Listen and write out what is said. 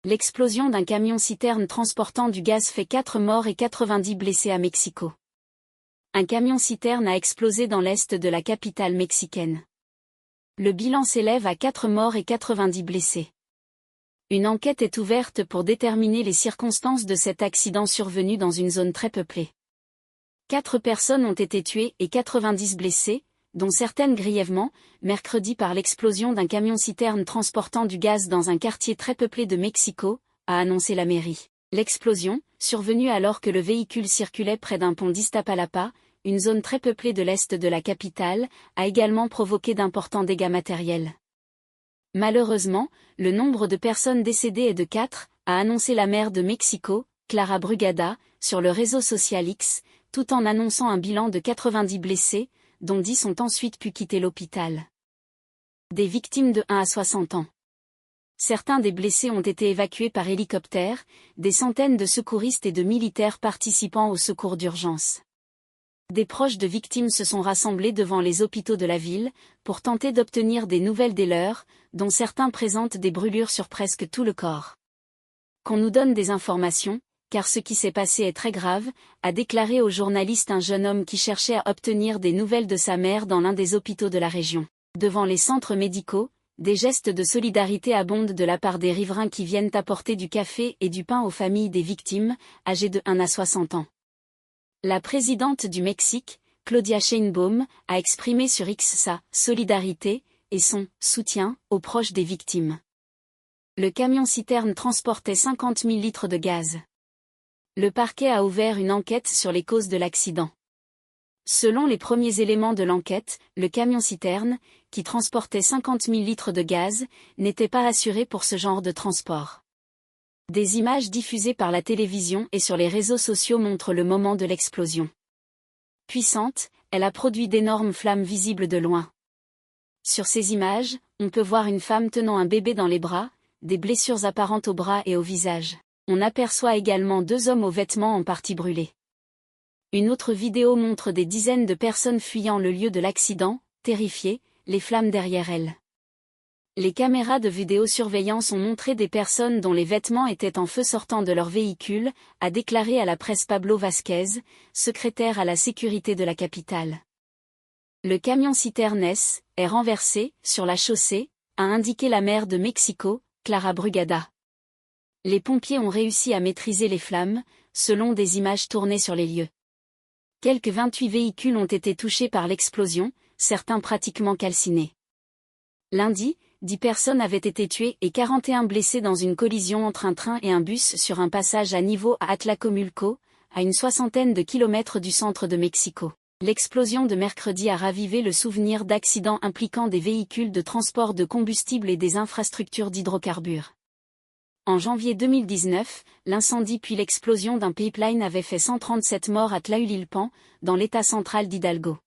L'explosion d'un camion-citerne transportant du gaz fait 4 morts et 90 blessés à Mexico. Un camion-citerne a explosé dans l'est de la capitale mexicaine. Le bilan s'élève à 4 morts et 90 blessés. Une enquête est ouverte pour déterminer les circonstances de cet accident survenu dans une zone très peuplée. 4 personnes ont été tuées et 90 blessées, dont certaines grièvement, mercredi par l'explosion d'un camion-citerne transportant du gaz dans un quartier très peuplé de Mexico, a annoncé la mairie. L'explosion, survenue alors que le véhicule circulait près d'un pont d'Iztapalapa, une zone très peuplée de l'est de la capitale, a également provoqué d'importants dégâts matériels. Malheureusement, le nombre de personnes décédées est de 4, a annoncé la maire de Mexico, Clara Brugada, sur le réseau social X, tout en annonçant un bilan de 90 blessés, dont 10 ont ensuite pu quitter l'hôpital. Des victimes de 1 à 60 ans. Certains des blessés ont été évacués par hélicoptère, des centaines de secouristes et de militaires participant aux secours d'urgence. Des proches de victimes se sont rassemblés devant les hôpitaux de la ville, pour tenter d'obtenir des nouvelles des leurs, dont certains présentent des brûlures sur presque tout le corps. Qu'on nous donne des informations, car ce qui s'est passé est très grave, a déclaré aux journalistes un jeune homme qui cherchait à obtenir des nouvelles de sa mère dans l'un des hôpitaux de la région. Devant les centres médicaux, des gestes de solidarité abondent de la part des riverains qui viennent apporter du café et du pain aux familles des victimes, âgées de 1 à 60 ans. La présidente du Mexique, Claudia Sheinbaum, a exprimé sur X sa solidarité et son soutien aux proches des victimes. Le camion-citerne transportait 50 000 litres de gaz. Le parquet a ouvert une enquête sur les causes de l'accident. Selon les premiers éléments de l'enquête, le camion-citerne, qui transportait 50 000 litres de gaz, n'était pas assuré pour ce genre de transport. Des images diffusées par la télévision et sur les réseaux sociaux montrent le moment de l'explosion. Puissante, elle a produit d'énormes flammes visibles de loin. Sur ces images, on peut voir une femme tenant un bébé dans les bras, des blessures apparentes aux bras et au visage. On aperçoit également 2 hommes aux vêtements en partie brûlés. Une autre vidéo montre des dizaines de personnes fuyant le lieu de l'accident, terrifiées, les flammes derrière elles. Les caméras de vidéosurveillance ont montré des personnes dont les vêtements étaient en feu sortant de leur véhicule, a déclaré à la presse Pablo Vázquez, secrétaire à la sécurité de la capitale. Le camion-citerne est renversé, sur la chaussée, a indiqué la maire de Mexico, Clara Brugada. Les pompiers ont réussi à maîtriser les flammes, selon des images tournées sur les lieux. Quelques 28 véhicules ont été touchés par l'explosion, certains pratiquement calcinés. Lundi, 10 personnes avaient été tuées et 41 blessées dans une collision entre un train et un bus sur un passage à niveau à Atlacomulco, à une 60aine de kilomètres du centre de Mexico. L'explosion de mercredi a ravivé le souvenir d'accidents impliquant des véhicules de transport de combustible et des infrastructures d'hydrocarbures. En janvier 2019, l'incendie puis l'explosion d'un pipeline avait fait 137 morts à Tlahuililpan, dans l'état central d'Hidalgo.